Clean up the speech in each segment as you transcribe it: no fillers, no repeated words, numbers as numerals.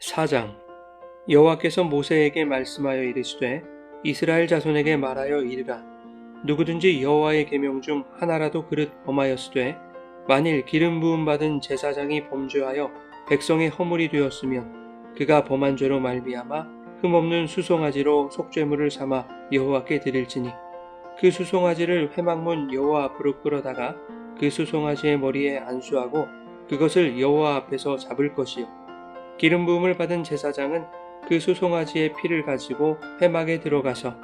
4장. 여호와께서 모세에게 말씀하여 이르시되 이스라엘 자손에게 말하여 이르라. 누구든지 여호와의 계명 중 하나라도 그릇 범하였으되 만일 기름 부음 받은 제사장이 범죄하여 백성의 허물이 되었으면 그가 범한 죄로 말미암아 흠없는 수송아지로 속죄물을 삼아 여호와께 드릴지니 그 수송아지를 회막문 여호와 앞으로 끌어다가 그 수송아지의 머리에 안수하고 그것을 여호와 앞에서 잡을 것이요 기름 부음을 받은 제사장은 그 수송아지의 피를 가지고 회막에 들어가서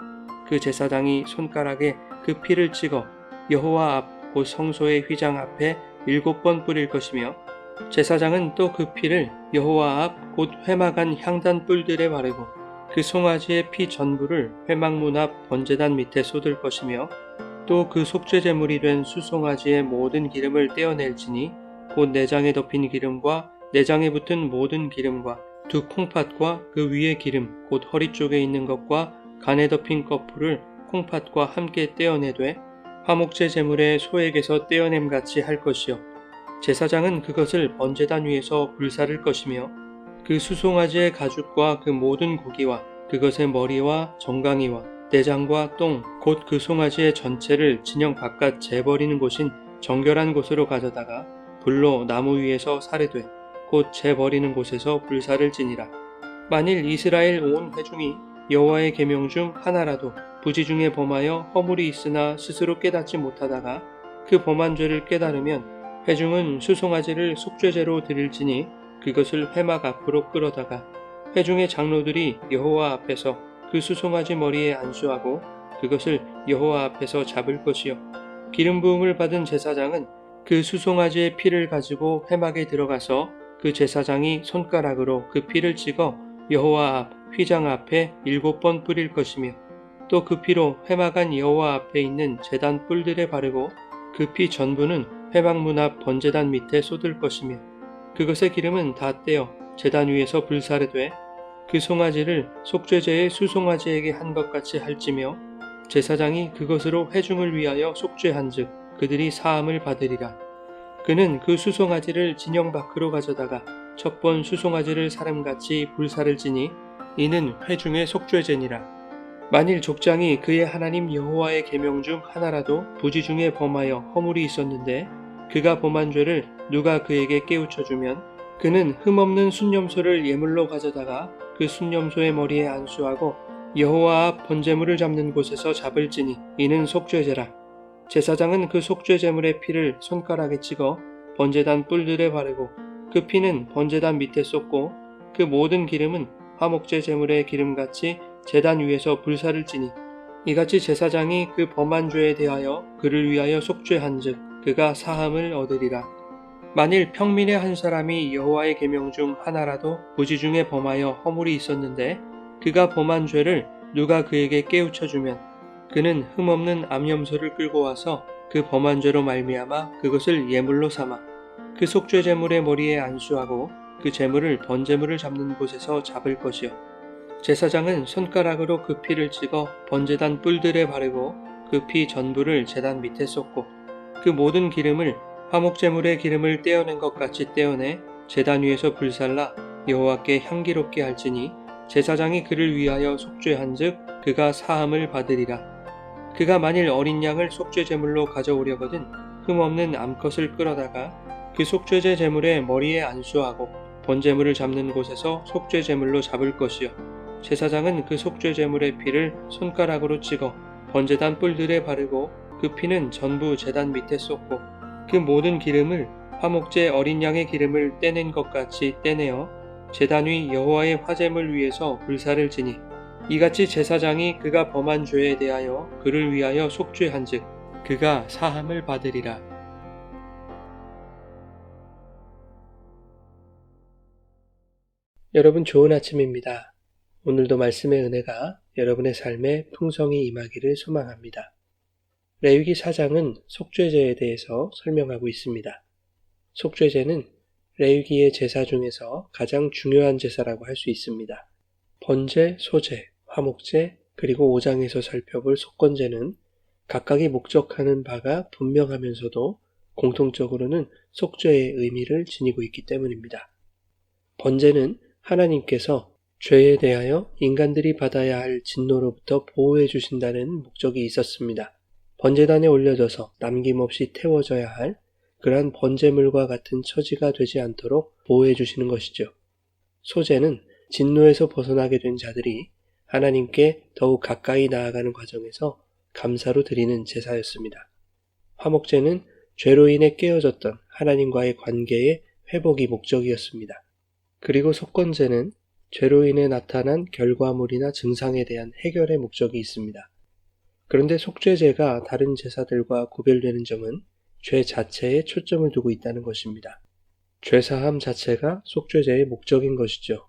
그 제사장이 손가락에 그 피를 찍어 여호와 앞 곧 성소의 휘장 앞에 7번 뿌릴 것이며 제사장은 또 그 피를 여호와 앞 곧 회막 안 향단 뿔들에 바르고 그 송아지의 피 전부를 회막문 앞 번제단 밑에 쏟을 것이며 또 그 속죄 제물이 된 수송아지의 모든 기름을 떼어낼지니 곧 내장에 덮인 기름과 내장에 붙은 모든 기름과 두 콩팥과 그 위의 기름 곧 허리 쪽에 있는 것과 간에 덮인 거풀을 콩팥과 함께 떼어내되 화목제 제물의 소액에서 떼어냄같이 할 것이요 제사장은 그것을 번제단 위에서 불사를 것이며 그 수송아지의 가죽과 그 모든 고기와 그것의 머리와 정강이와 내장과 똥 곧 그 송아지의 전체를 진영 바깥 재버리는 곳인 정결한 곳으로 가져다가 불로 나무 위에서 사르되 곧 재버리는 곳에서 불사를 지니라. 만일 이스라엘 온 회중이 여호와의 계명 중 하나라도 부지 중에 범하여 허물이 있으나 스스로 깨닫지 못하다가 그 범한 죄를 깨달으면 회중은 수송아지를 속죄제로 드릴지니 그것을 회막 앞으로 끌어다가 회중의 장로들이 여호와 앞에서 그 수송아지 머리에 안수하고 그것을 여호와 앞에서 잡을 것이요 기름 부음을 받은 제사장은 그 수송아지의 피를 가지고 회막에 들어가서 그 제사장이 손가락으로 그 피를 찍어 여호와 앞 휘장 앞에 7번 뿌릴 것이며 또 그 피로 회막 안 여호와 앞에 있는 제단 뿔들에 바르고 그 피 전부는 회막 문 앞 번제단 밑에 쏟을 것이며 그것의 기름은 다 떼어 제단 위에서 불사르되 그 송아지를 속죄제의 수송아지에게 한 것 같이 할지며 제사장이 그것으로 회중을 위하여 속죄한즉 그들이 사함을 받으리라. 그는 그 수송아지를 진영 밖으로 가져다가 첫 번 수송아지를 사름같이 불사를 지니 이는 회중의 속죄제니라. 만일 족장이 그의 하나님 여호와의 계명 중 하나라도 부지 중에 범하여 허물이 있었는데 그가 범한 죄를 누가 그에게 깨우쳐 주면 그는 흠없는 순념소를 예물로 가져다가 그 순념소의 머리에 안수하고 여호와 앞 번제물을 잡는 곳에서 잡을지니 이는 속죄제라. 제사장은 그 속죄 제물의 피를 손가락에 찍어 번제단 뿔들에 바르고 그 피는 번제단 밑에 쏟고 그 모든 기름은 화목제 제물의 기름같이 제단 위에서 불사를 지니 이같이 제사장이 그 범한 죄에 대하여 그를 위하여 속죄한즉 그가 사함을 얻으리라. 만일 평민의 한 사람이 여호와의 계명 중 하나라도 부지 중에 범하여 허물이 있었는데 그가 범한 죄를 누가 그에게 깨우쳐 주면 그는 흠없는 암염소를 끌고 와서 그 범한 죄로 말미암아 그것을 예물로 삼아 그 속죄 제물의 머리에 안수하고 그 제물을 번제물을 잡는 곳에서 잡을 것이요 제사장은 손가락으로 그 피를 찍어 번제단 뿔들에 바르고 그 피 전부를 제단 밑에 쏟고 그 모든 기름을 화목제물의 기름을 떼어낸 것 같이 떼어내 제단 위에서 불살라 여호와께 향기롭게 할지니 제사장이 그를 위하여 속죄한즉 그가 사함을 받으리라. 그가 만일 어린 양을 속죄 제물로 가져오려거든 흠없는 암컷을 끌어다가 그 속죄제 제물의 머리에 안수하고 번제물을 잡는 곳에서 속죄 제물로 잡을 것이요 제사장은 그 속죄 제물의 피를 손가락으로 찍어 번제단 뿔들에 바르고 그 피는 전부 제단 밑에 쏟고 그 모든 기름을 화목제 어린 양의 기름을 떼낸 것 같이 떼내어 제단 위 여호와의 화제물 위에서 불사를 지니 이같이 제사장이 그가 범한 죄에 대하여 그를 위하여 속죄한즉 그가 사함을 받으리라. 여러분 좋은 아침입니다. 오늘도 말씀의 은혜가 여러분의 삶에 풍성히 임하기를 소망합니다. 레위기 4장은 속죄제에 대해서 설명하고 있습니다. 속죄제는 레위기의 제사 중에서 가장 중요한 제사라고 할 수 있습니다. 번제, 소제, 화목제, 그리고 5장에서 살펴볼 속건제는 각각이 목적하는 바가 분명하면서도 공통적으로는 속죄의 의미를 지니고 있기 때문입니다. 번제는 하나님께서 죄에 대하여 인간들이 받아야 할 진노로부터 보호해 주신다는 목적이 있었습니다. 번제단에 올려져서 남김없이 태워져야 할 그러한 번제물과 같은 처지가 되지 않도록 보호해 주시는 것이죠. 소제는 진노에서 벗어나게 된 자들이 하나님께 더욱 가까이 나아가는 과정에서 감사로 드리는 제사였습니다. 화목제는 죄로 인해 깨어졌던 하나님과의 관계의 회복이 목적이었습니다. 그리고 속건제는 죄로 인해 나타난 결과물이나 증상에 대한 해결의 목적이 있습니다. 그런데 속죄제가 다른 제사들과 구별되는 점은 죄 자체에 초점을 두고 있다는 것입니다. 죄사함 자체가 속죄제의 목적인 것이죠.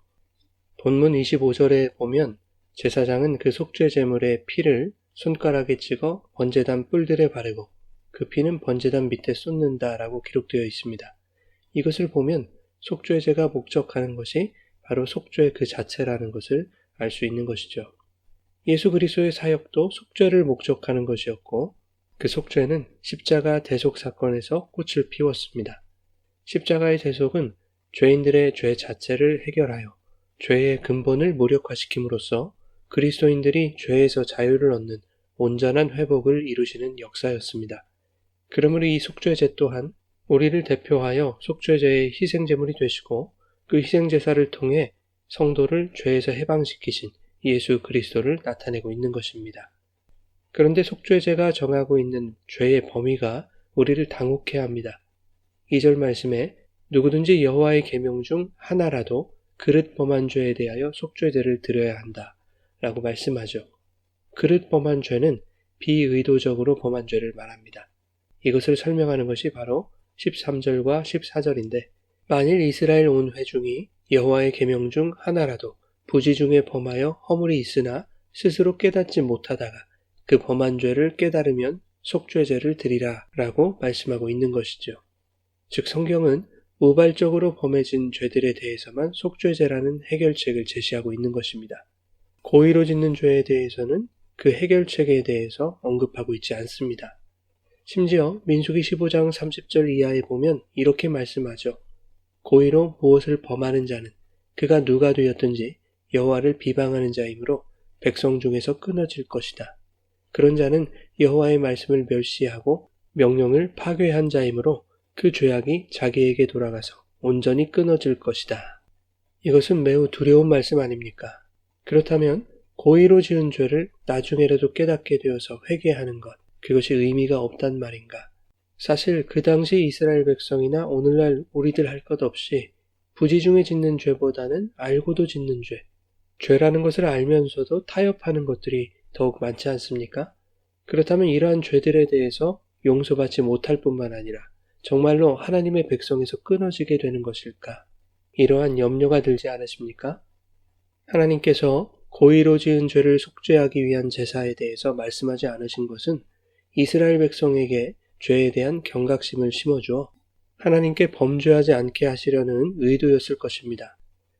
본문 25절에 보면 제사장은 그 속죄제물의 피를 손가락에 찍어 번제단 뿔들에 바르고 그 피는 번제단 밑에 쏟는다라고 기록되어 있습니다. 이것을 보면 속죄제가 목적하는 것이 바로 속죄 그 자체라는 것을 알 수 있는 것이죠. 예수 그리스도의 사역도 속죄를 목적하는 것이었고 그 속죄는 십자가 대속 사건에서 꽃을 피웠습니다. 십자가의 대속은 죄인들의 죄 자체를 해결하여 죄의 근본을 무력화시킴으로써 그리스도인들이 죄에서 자유를 얻는 온전한 회복을 이루시는 역사였습니다. 그러므로 이 속죄제 또한 우리를 대표하여 속죄제의 희생제물이 되시고 그 희생제사를 통해 성도를 죄에서 해방시키신 예수 그리스도를 나타내고 있는 것입니다. 그런데 속죄제가 정하고 있는 죄의 범위가 우리를 당혹해 합니다. 2절 말씀에 누구든지 여호와의 계명 중 하나라도 그릇 범한 죄에 대하여 속죄제를 드려야 한다 라고 말씀하죠. 그릇 범한 죄는 비의도적으로 범한 죄를 말합니다. 이것을 설명하는 것이 바로 13절과 14절인데 만일 이스라엘 온 회중이 여호와의 계명 중 하나라도 부지 중에 범하여 허물이 있으나 스스로 깨닫지 못하다가 그 범한 죄를 깨달으면 속죄제를 드리라 라고 말씀하고 있는 것이죠. 즉 성경은 우발적으로 범해진 죄들에 대해서만 속죄제라는 해결책을 제시하고 있는 것입니다. 고의로 짓는 죄에 대해서는 그 해결책에 대해서 언급하고 있지 않습니다. 심지어 민수기 15장 30절 이하에 보면 이렇게 말씀하죠. 고의로 무엇을 범하는 자는 그가 누가 되었든지 여호와를 비방하는 자이므로 백성 중에서 끊어질 것이다. 그런 자는 여호와의 말씀을 멸시하고 명령을 파괴한 자이므로 그 죄악이 자기에게 돌아가서 온전히 끊어질 것이다. 이것은 매우 두려운 말씀 아닙니까? 그렇다면 고의로 지은 죄를 나중에라도 깨닫게 되어서 회개하는 것, 그것이 의미가 없단 말인가? 사실 그 당시 이스라엘 백성이나 오늘날 우리들 할 것 없이 부지중에 짓는 죄보다는 알고도 짓는 죄, 죄라는 것을 알면서도 타협하는 것들이 더욱 많지 않습니까? 그렇다면 이러한 죄들에 대해서 용서받지 못할 뿐만 아니라 정말로 하나님의 백성에서 끊어지게 되는 것일까? 이러한 염려가 들지 않으십니까? 하나님께서 고의로 지은 죄를 속죄하기 위한 제사에 대해서 말씀하지 않으신 것은 이스라엘 백성에게 죄에 대한 경각심을 심어주어 하나님께 범죄하지 않게 하시려는 의도였을 것입니다.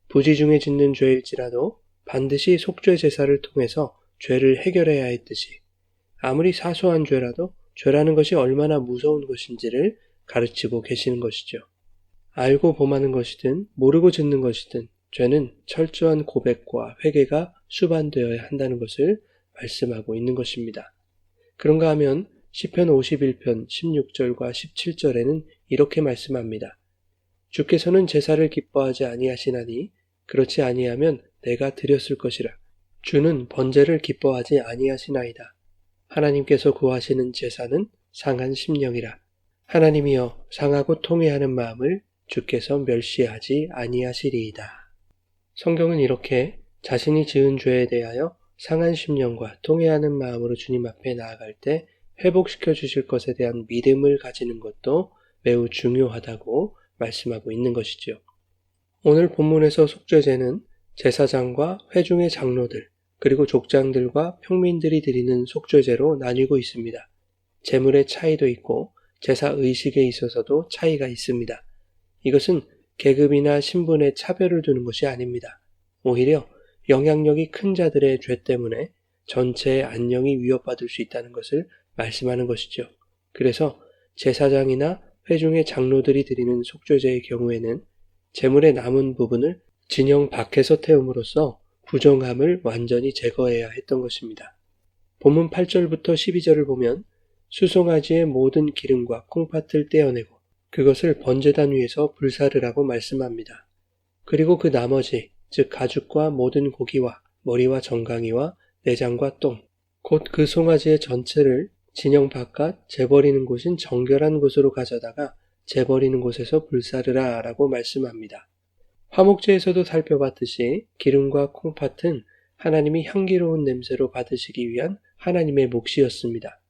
부지중에 짓는 죄일지라도 반드시 속죄 제사를 통해서 죄를 해결해야 했듯이 아무리 사소한 죄라도 죄라는 것이 얼마나 무서운 것인지를 가르치고 계시는 것이죠. 알고 범하는 것이든 모르고 짓는 것이든 죄는 철저한 고백과 회개가 수반되어야 한다는 것을 말씀하고 있는 것입니다. 그런가 하면 시편 51편 16절과 17절에는 이렇게 말씀합니다. 주께서는 제사를 기뻐하지 아니하시나니 그렇지 아니하면 내가 드렸을 것이라. 주는 번제를 기뻐하지 아니하시나이다. 하나님께서 구하시는 제사는 상한 심령이라. 하나님이여 상하고 통회하는 마음을 주께서 멸시하지 아니하시리이다. 성경은 이렇게 자신이 지은 죄에 대하여 상한 심령과 통회하는 마음으로 주님 앞에 나아갈 때 회복시켜 주실 것에 대한 믿음을 가지는 것도 매우 중요하다고 말씀하고 있는 것이죠. 오늘 본문에서 속죄제는 제사장과 회중의 장로들 그리고 족장들과 평민들이 드리는 속죄제로 나뉘고 있습니다. 제물의 차이도 있고 제사 의식에 있어서도 차이가 있습니다. 이것은 계급이나 신분의 차별을 두는 것이 아닙니다. 오히려 영향력이 큰 자들의 죄 때문에 전체의 안녕이 위협받을 수 있다는 것을 말씀하는 것이죠. 그래서 제사장이나 회중의 장로들이 드리는 속죄제의 경우에는 제물의 남은 부분을 진영 밖에서 태움으로써 부정함을 완전히 제거해야 했던 것입니다. 본문 8절부터 12절을 보면 수송아지의 모든 기름과 콩팥을 떼어내고 그것을 번제단 위에서 불사르라고 말씀합니다. 그리고 그 나머지, 즉 가죽과 모든 고기와 머리와 정강이와 내장과 똥, 곧 그 송아지의 전체를 진영 바깥 재버리는 곳인 정결한 곳으로 가져다가 재버리는 곳에서 불사르라 라고 말씀합니다. 화목제에서도 살펴봤듯이 기름과 콩팥은 하나님이 향기로운 냄새로 받으시기 위한 하나님의 몫이었습니다.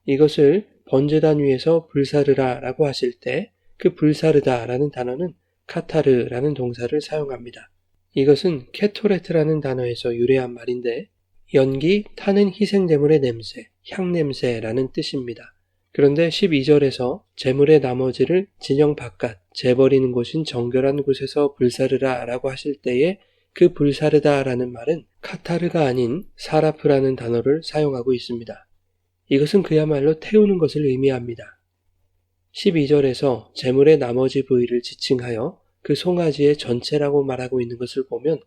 이것을 번제단 위에서 불사르라 라고 하실 때 그 불사르다 라는 단어는 카타르라는 동사를 사용합니다. 이것은 케토레트라는 단어에서 유래한 말인데 연기, 타는 희생제물의 냄새, 향냄새라는 뜻입니다. 그런데 12절에서 제물의 나머지를 진영 바깥, 재버리는 곳인 정결한 곳에서 불사르라 라고 하실 때에 그 불사르다 라는 말은 카타르가 아닌 사라프라는 단어를 사용하고 있습니다. 이것은 그야말로 태우는 것을 의미합니다. 12절에서 제물의 나머지 부위를 지칭하여 그 송아지의 전체라고 말하고 있는 것을 보면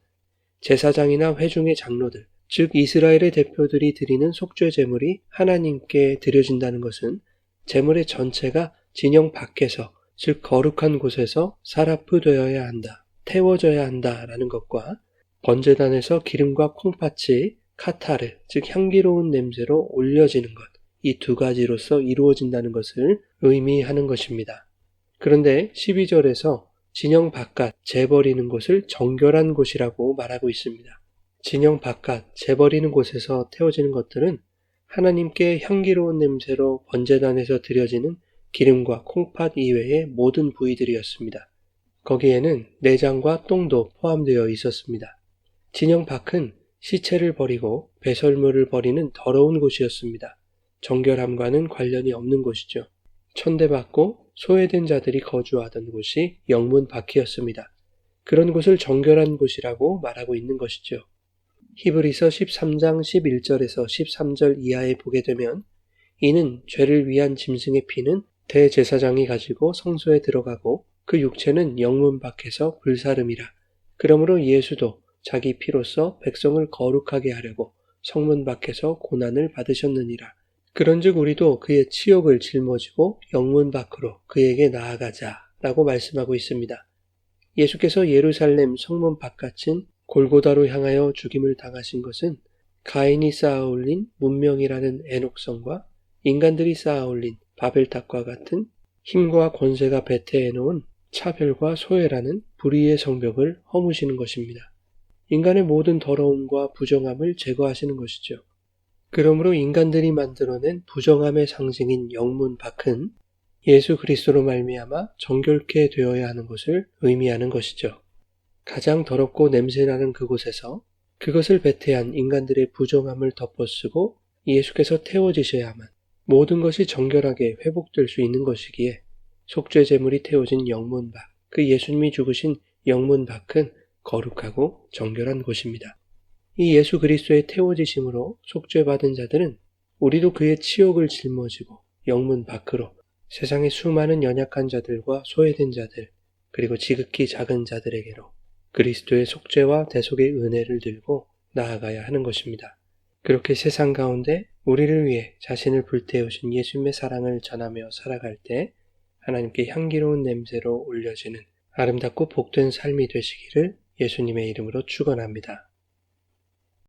제사장이나 회중의 장로들, 즉 이스라엘의 대표들이 드리는 속죄 제물이 하나님께 드려진다는 것은 제물의 전체가 진영 밖에서, 즉 거룩한 곳에서 사라프 되어야 한다, 태워져야 한다라는 것과 번제단에서 기름과 콩팥이 카타르, 즉 향기로운 냄새로 올려지는 것, 이 두 가지로서 이루어진다는 것을 의미하는 것입니다. 그런데 12절에서 진영 바깥 재버리는 곳을 정결한 곳이라고 말하고 있습니다. 진영 바깥 재버리는 곳에서 태워지는 것들은 하나님께 향기로운 냄새로 번제단에서 드려지는 기름과 콩팥 이외의 모든 부위들이었습니다. 거기에는 내장과 똥도 포함되어 있었습니다. 진영 밖은 시체를 버리고 배설물을 버리는 더러운 곳이었습니다. 정결함과는 관련이 없는 곳이죠. 천대받고 소외된 자들이 거주하던 곳이 영문 밖이었습니다. 그런 곳을 정결한 곳이라고 말하고 있는 것이죠. 히브리서 13장 11절에서 13절 이하에 보게 되면 이는 죄를 위한 짐승의 피는 대제사장이 가지고 성소에 들어가고 그 육체는 영문 밖에서 불사름이라. 그러므로 예수도 자기 피로써 백성을 거룩하게 하려고 성문 밖에서 고난을 받으셨느니라. 그런즉 우리도 그의 치욕을 짊어지고 영문 밖으로 그에게 나아가자 라고 말씀하고 있습니다. 예수께서 예루살렘 성문 바깥인 골고다로 향하여 죽임을 당하신 것은 가인이 쌓아올린 문명이라는 애녹성과 인간들이 쌓아올린 바벨탑과 같은 힘과 권세가 배태해놓은 차별과 소외라는 불의의 성벽을 허무시는 것입니다. 인간의 모든 더러움과 부정함을 제거하시는 것이죠. 그러므로 인간들이 만들어낸 부정함의 상징인 영문 밖은 예수 그리스도로 말미암아 정결케 되어야 하는 것을 의미하는 것이죠. 가장 더럽고 냄새나는 그곳에서 그것을 배태한 인간들의 부정함을 덮어쓰고 예수께서 태워지셔야만 모든 것이 정결하게 회복될 수 있는 것이기에 속죄 제물이 태워진 영문 밖, 그 예수님이 죽으신 영문 밖은 거룩하고 정결한 곳입니다. 이 예수 그리스도의 태워지심으로 속죄받은 자들은 우리도 그의 치욕을 짊어지고 영문 밖으로 세상의 수많은 연약한 자들과 소외된 자들, 그리고 지극히 작은 자들에게로 그리스도의 속죄와 대속의 은혜를 들고 나아가야 하는 것입니다. 그렇게 세상 가운데 우리를 위해 자신을 불태우신 예수님의 사랑을 전하며 살아갈 때 하나님께 향기로운 냄새로 올려지는 아름답고 복된 삶이 되시기를 예수님의 이름으로 축원합니다.